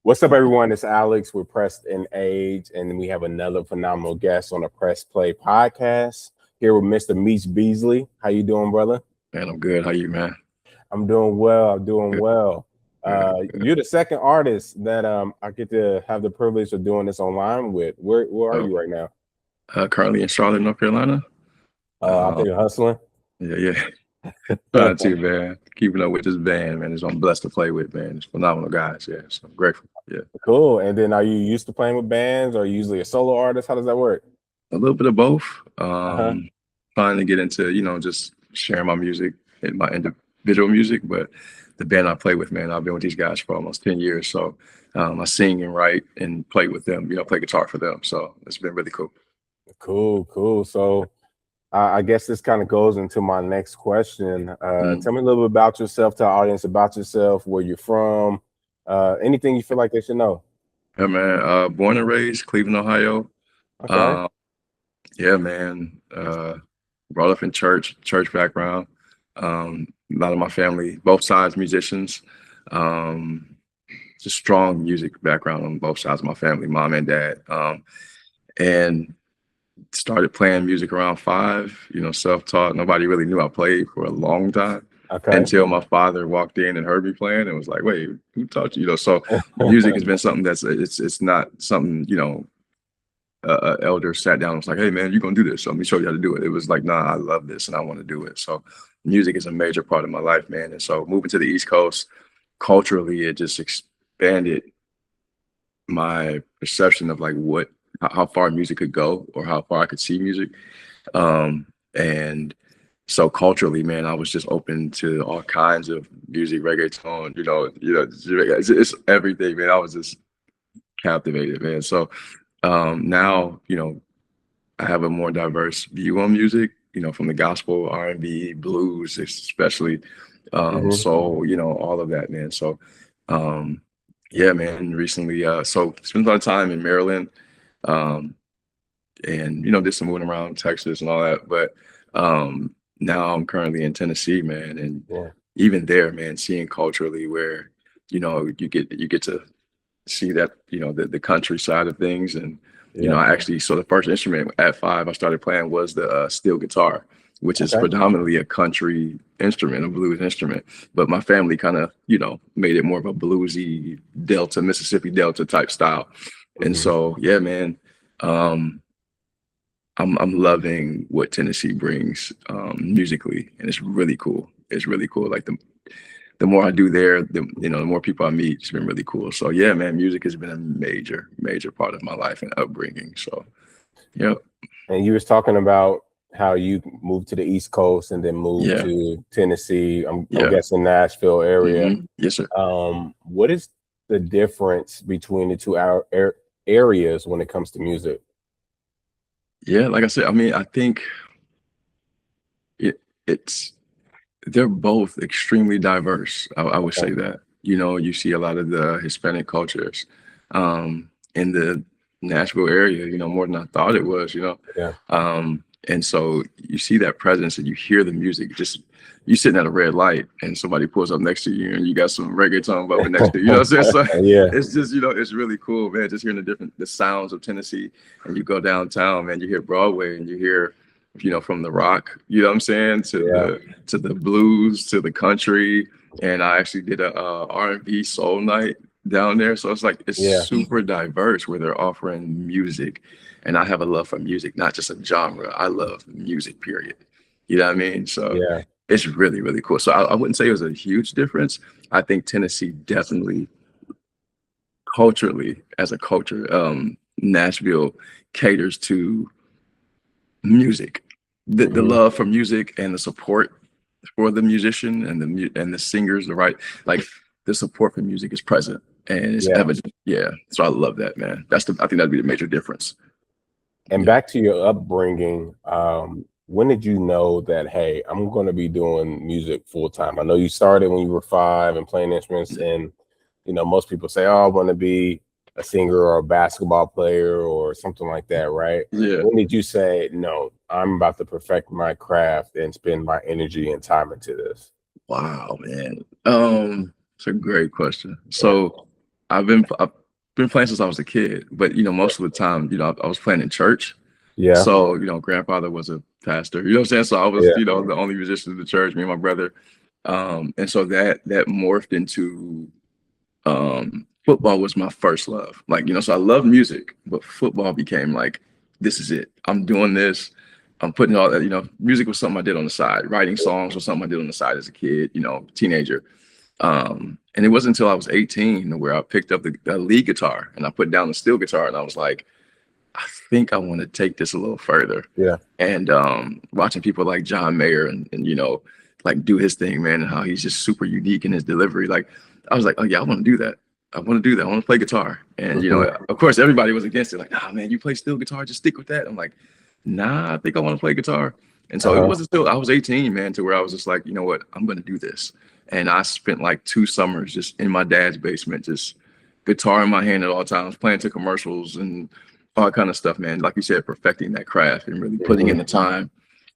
What's up, everyone? It's Alex with Pressed in Age, and we have another phenomenal guest on the Press Play podcast here with Mr. Meech Beasley. How you doing, brother? Man, I'm good. How you, man? I'm doing well. I'm doing Good. well. Good. You're the second artist that I get to have the privilege of doing this online with. Where are you right now? Currently in Charlotte, North Carolina. I think you're hustling. Yeah. Trying to, man. Keeping up with this band, man. I'm blessed to play with, man. It's phenomenal guys. Yeah, so I'm grateful. Yeah. Cool. And then are you used to playing with bands, or are you usually a solo artist? How does that work? A little bit of both. Trying to get into, just sharing my music and my individual music, but the band I play with, man, I've been with these guys for almost 10 years. So I sing and write and play with them, play guitar for them. So it's been really cool. Cool. So I guess this kind of goes into my next question. Tell me a little bit about yourself, to our audience about yourself, where you're from, anything you feel like they should know. Yeah, man. Born and raised Cleveland, Ohio. Okay. Yeah, man. Brought up in church background. A lot of my family, both sides, musicians. Just strong music background on both sides of my family, mom and dad. And started playing music around 5, self-taught. Nobody really knew I played for a long time. Okay. Until my father walked in and heard me playing and was like, wait, who taught you? So music has been something that's, it's not something, elder sat down and was like, hey man, you're gonna do this, so let me show you how to do it. It was like, nah, I love this and I want to do it. So music is a major part of my life, man. And so moving to the East Coast, culturally, it just expanded my perception of like how far music could go or how far I could see music. And so culturally, man, I was just open to all kinds of music, reggaeton, it's everything, man. I was just captivated, man. So now, I have a more diverse view on music, from the gospel, R&B, blues, especially soul, all of that, man. So yeah, man, recently, so spent a lot of time in Maryland, and did some moving around Texas and all that, but now I'm currently in Tennessee, man. And even there, man, seeing culturally where you get to see that, the countryside of things. And I actually, so the first instrument at 5 I started playing was the steel guitar, which is predominantly a country instrument, a blues instrument, but my family kind of made it more of a bluesy Delta, Mississippi Delta type style. And so yeah, man, I'm loving what Tennessee brings musically, and it's really cool. It's really cool. Like the more I do there, the more people I meet, it's been really cool. So yeah, man, music has been a major part of my life and upbringing. So yeah. And you was talking about how you moved to the East Coast and then moved to Tennessee. I'm guessing Nashville area. Yes, sir. What is the difference between the two areas when it comes to music? Yeah, like I said, I mean, I think they're both extremely diverse. I would say that, you see a lot of the Hispanic cultures in the Nashville area, more than I thought it was, and so you see that presence and you hear the music. Just you sitting at a red light and somebody pulls up next to you and you got some reggaeton bumping next to you. You know what I'm saying? So it's just, it's really cool, man. Just hearing the sounds of Tennessee, and you go downtown, man, you hear Broadway and you hear, from the rock, you know what I'm saying, to the blues, to the country. And I actually did a R&B soul night down there. So it's like, it's super diverse where they're offering music. And I have a love for music, not just a genre. I love music, period. You know what I mean? So it's really, really cool. So I wouldn't say it was a huge difference. I think Tennessee definitely culturally, as a culture, Nashville caters to music, the love for music and the support for the musician and the singers, the support for music is present and it's evident. Yeah. So I love that, man. I think that'd be the major difference. And back to your upbringing, when did you know that, hey, I'm going to be doing music full time? I know you started when you were 5 and playing instruments, and most people say, oh, I want to be a singer or a basketball player or something like that, right? Yeah. When did you say, no, I'm about to perfect my craft and spend my energy and time into this? Wow, man. It's a great question. So I've been playing since I was a kid, but most of the time, I was playing in church. Yeah. So, grandfather was a pastor, you know what I'm saying? So I was, Yeah. The only musician in the church, me and my brother. And so that morphed into football was my first love. Like, so I love music, but football became like, this is it. I'm doing this. I'm putting all that, music was something I did on the side. Writing songs was something I did on the side as a kid, teenager. And it wasn't until I was 18 where I picked up the lead guitar and I put down the steel guitar and I was like, I think I want to take this a little further. Yeah. And watching people like John Mayer and like do his thing, man, and how he's just super unique in his delivery. Like, I was like, oh yeah, I want to do that. I want to do that. I want to play guitar. And of course, everybody was against it. Like, oh man, you play steel guitar, just stick with that. I'm like, nah, I think I want to play guitar. And so it wasn't until I was 18, man, to where I was just like, you know what, I'm going to do this. And I spent like 2 summers just in my dad's basement, just guitar in my hand at all times, playing to commercials and all that kind of stuff, man. Like you said, perfecting that craft and really putting in the time.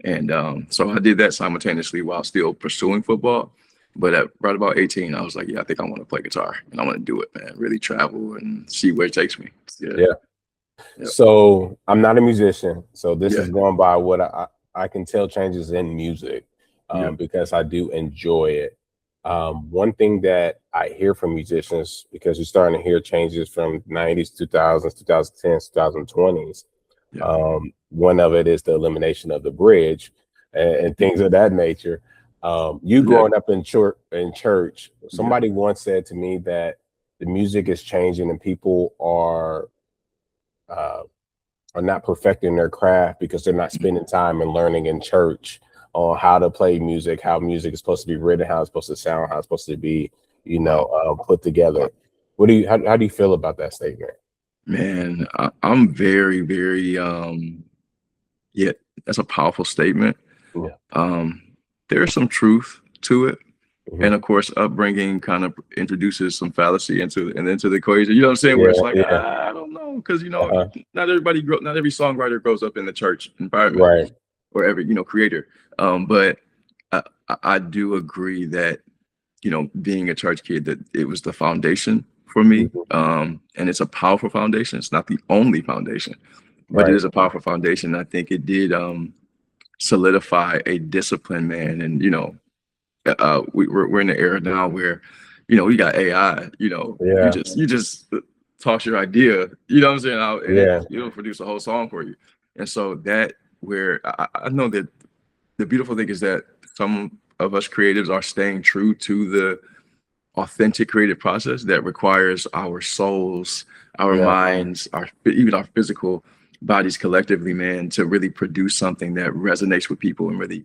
And so I did that simultaneously while still pursuing football. But at right about 18, I was like, yeah, I think I want to play guitar and I want to do it, man. Really travel and see where it takes me. Yeah. Yep. So I'm not a musician. So this is going by what I can tell changes in music because I do enjoy it. One thing that I hear from musicians, because you're starting to hear changes from 90s, 2000s, 2010s, 2020s. One of it is the elimination of the bridge and things of that nature. You growing up in church, somebody once said to me that the music is changing and people are not perfecting their craft because they're not spending time and learning in church on how to play music, how music is supposed to be written, how it's supposed to sound, how it's supposed to be, put together. How do you feel about that statement? Man, I'm very, very, that's a powerful statement. There's some truth to it. And of course, upbringing kind of introduces some fallacy into the equation. You know what I'm saying? Where it's like, I don't know, because not every songwriter grows up in the church environment, right? Or every creator. But I do agree that being a church kid, that it was the foundation for me, and it's a powerful foundation. It's not the only foundation, but it is a powerful foundation. I think it did solidify a discipline, man, and we're in the era now where we got AI. You just toss your idea, you know what I'm saying, out, and it'll produce a whole song for you. And so that where I know that the beautiful thing is that some of us creatives are staying true to the authentic creative process that requires our souls, our minds, even our physical bodies collectively, man, to really produce something that resonates with people and really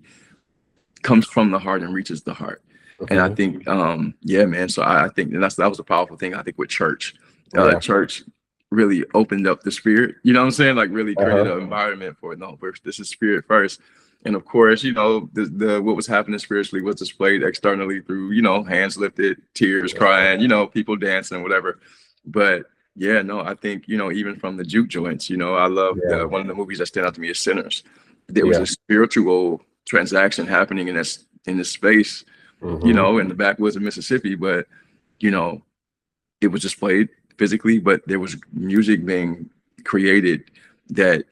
comes from the heart and reaches the heart. And I think, man, so I think that was a powerful thing. I think with church, church really opened up the spirit, you know what I'm saying? Like really created an environment for this is spirit first. And of course, the what was happening spiritually was displayed externally through, hands lifted, tears, crying, people dancing, whatever. But I think, even from the juke joints, I love one of the movies that stand out to me is Sinners. There was a spiritual transaction happening in this space, in the backwoods of Mississippi, but it was displayed physically, but there was music being created that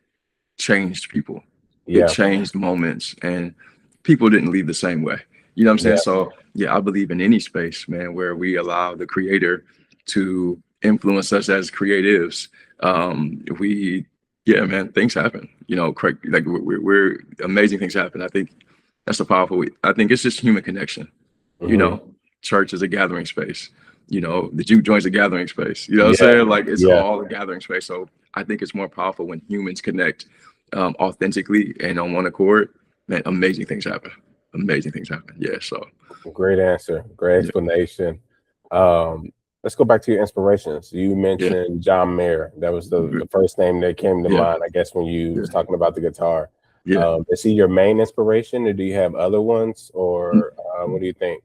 changed people. It changed moments, and people didn't leave the same way. You know what I'm saying? So I believe in any space, man, where we allow the creator to influence us as creatives. Man, things happen. Like we're amazing things happen. I think that's a powerful. I think it's just human connection. Church is a gathering space. The juke joint's a gathering space. You know what I'm saying? Like it's all a gathering space. So I think it's more powerful when humans connect authentically and on one accord. Man, amazing things happen. Amazing things happen. Yeah. So great answer. Great explanation. Let's go back to your inspirations. You mentioned John Mayer. That was the first name that came to mind, I guess, when you was talking about the guitar. Is he your main inspiration, or do you have other ones, or what do you think?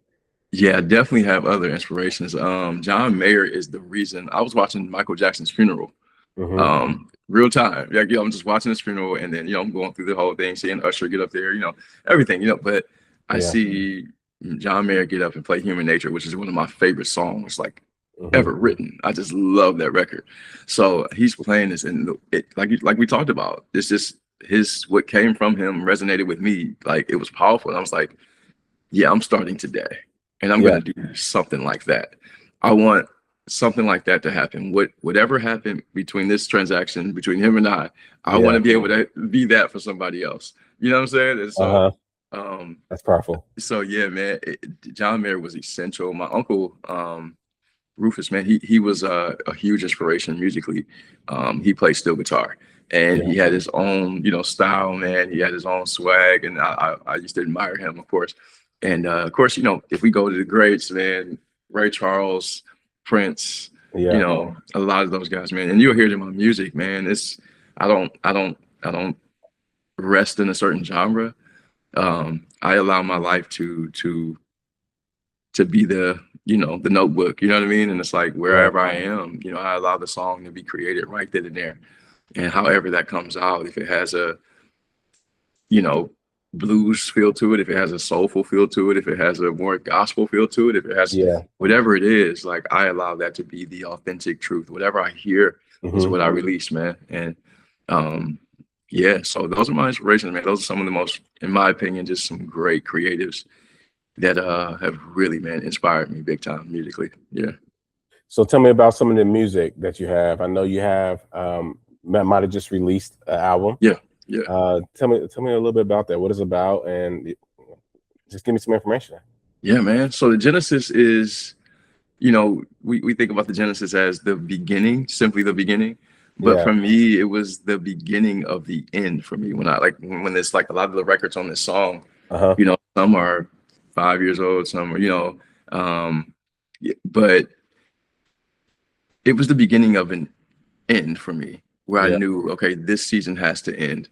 Yeah, I definitely have other inspirations. John Mayer is the reason I was watching Michael Jackson's funeral. Real time. I'm just watching his funeral, and then I'm going through the whole thing, seeing Usher get up there, everything, but I see John Mayer get up and play Human Nature, which is one of my favorite songs, like ever written. I just love that record. So he's playing this, and it, like we talked about, it's just what came from him resonated with me. Like, it was powerful. And I was like, yeah, I'm starting today, and I'm gonna do something like that. I want something like that to happen. Whatever happened between this transaction between him and I want to be able to be that for somebody else. You know what I'm saying? And so that's powerful. So yeah, man, John Mayer was essential. My uncle, Rufus, man, he was a huge inspiration musically. He played steel guitar, and he had his own, style, man. He had his own swag, and I used to admire him, of course. And of course, if we go to the greats, man, Ray Charles, Prince, a lot of those guys, man. And you'll hear it in my music, man. I don't rest in a certain genre. I allow my life to be the notebook, you know what I mean? And it's like, wherever I am, I allow the song to be created right then and there. And however that comes out, if it has a, blues feel to it, if it has a soulful feel to it, if it has a more gospel feel to it, if it has whatever it is, like, I allow that to be the authentic truth. Whatever I hear is what I release, man. And so those are my inspirations, man. Those are some of the most, in my opinion, just some great creatives that have really, man, inspired me big time musically. Yeah. So tell me about some of the music that you have. I know you have might have just released an album. Yeah. Tell me a little bit about that. What it's about, and just give me some information. Yeah, man. So the Genesis is, we think about the Genesis as the beginning, simply the beginning. But for me, it was the beginning of the end for me. When it's like a lot of the records on this song, some are 5 years old, some are, but it was the beginning of an end for me, where I knew, okay, this season has to end.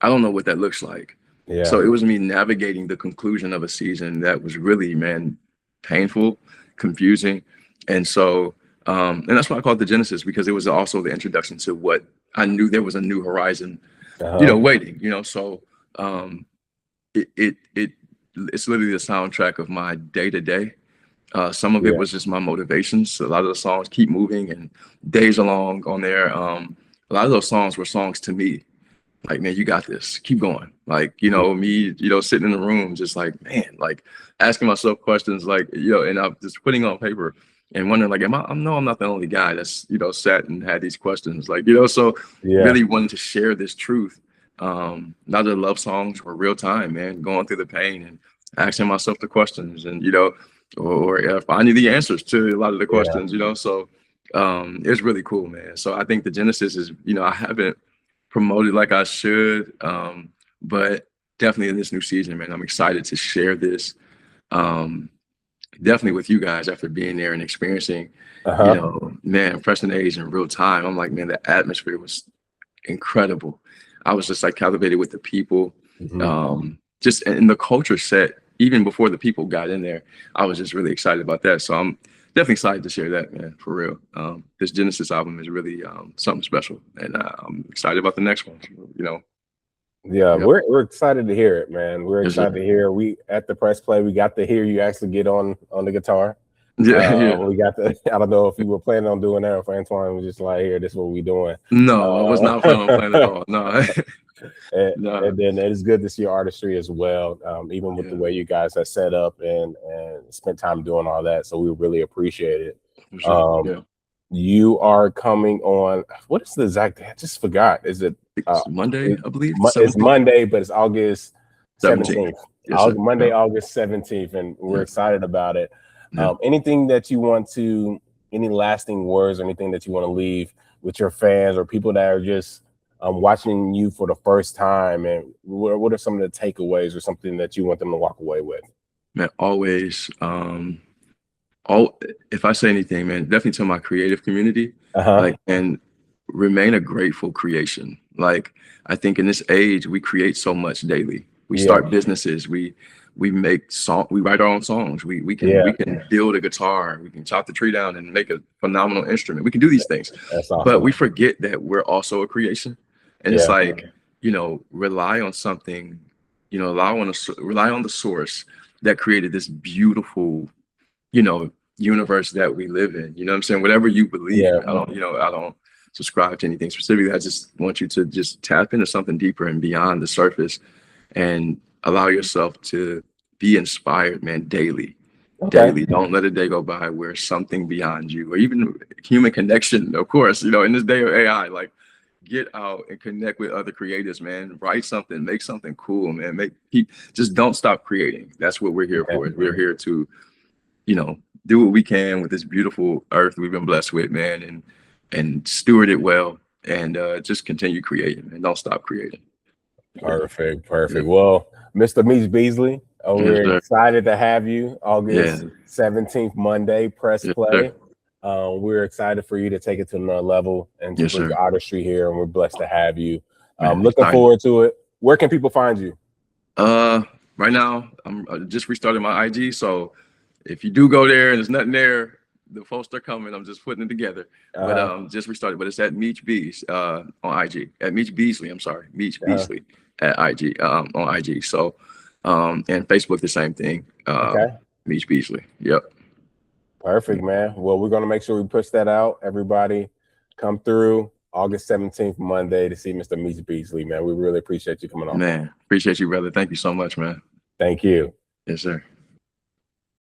I don't know what that looks like. So it was me navigating the conclusion of a season that was really, man, painful, confusing. And so, and that's why I call it the Genesis, because it was also the introduction to what I knew there was a new horizon, waiting, so it's literally the soundtrack of my day to day. Some of it was just my motivations. A lot of the songs, Keep Moving and Days Along on there. A lot of those songs were songs to me. Like, man, you got this. Keep going. Like, me, sitting in the room, just like, man, like asking myself questions, like, and I'm just putting on paper and wondering, like, I'm not the only guy that's, sat and had these questions, like, so really wanting to share this truth. Now the love songs were real time, man, going through the pain and asking myself the questions, and, or finding the answers to a lot of the questions, so it's really cool, man. So I think the Genesis is, I haven't promoted like I should, but definitely in this new season, man, I'm excited to share this, definitely with you guys after being there and experiencing, man, Fresh and Age in real time. I'm like, man, the atmosphere was incredible. I was just like captivated with the people, just in the culture set, even before the people got in there. I was just really excited about that. So I'm definitely excited to share that, man, for real. This Genesis album is really something special, and I'm excited about the next one, We're excited to hear it, man. We're excited to hear. We at the press play, we got to hear you actually get on the guitar. We got the, I don't know if you were planning on doing that, or if Antoine was just like, here, this is what we doing. No, I was not planning on playing at all. No. And then it's good to see your artistry as well, even with the way you guys are set up and spent time doing all that. So we really appreciate it. Sure. You are coming on, what is the exact, I just forgot. Is it Monday, I believe? It's Monday, but it's August 17th. Yes, Monday, August 17th, and we're excited about it. Anything that you want to, any lasting words or anything that you want to leave with your fans or people that are just watching you for the first time, and what are some of the takeaways or something that you want them to walk away with? Man, always, if I say anything, man, definitely to my creative community, like, and remain a grateful creation. Like, I think in this age, we create so much daily. We start businesses, we make we write our own songs. We can build a guitar, we can chop the tree down and make a phenomenal instrument. We can do these things, awesome. But we forget that we're also a creation. And it's like, rely on something, rely on the source that created this beautiful, universe that we live in. You know what I'm saying? Whatever you believe Yeah. in. I don't subscribe to anything specifically. I just want you to just tap into something deeper and beyond the surface, and allow yourself to be inspired, man, daily. Okay. Daily. Don't let a day go by where something beyond you, or even human connection, of course, you know, in this day of AI, like, get out and connect with other creators, man. Write something, make something cool, man. Just don't stop creating. That's what we're here for. We're here to, you know, do what we can with this beautiful earth we've been blessed with, man, and steward it well, and just continue creating and don't stop creating. Perfect. Yeah. Well, Mr. Meech Beasley, we're Yes, excited to have you. August Yeah. 17th, Monday, press Yes, play. sir. We're excited for you to take it to another level and to Yes, bring sir. artistry here, and we're blessed to have you. Man, Looking excited. forward to it. Where can people find you? Right now, I'm just restarted my IG, so if you do go there and there's nothing there, the posts are coming. I'm just putting it together. But just restarted. But it's at Meech Bees on IG. At Meech Beasley, I'm sorry. Meech Beasley at IG on IG. So and Facebook the same thing. Okay. Meech Beasley. Yep. Perfect, man. Well, we're gonna make sure we push that out. Everybody come through August 17th, Monday, to see Mr. Meech Beasley, man. We really appreciate you coming on. Man, appreciate you, brother. Thank you so much, man. Thank you. Yes, sir.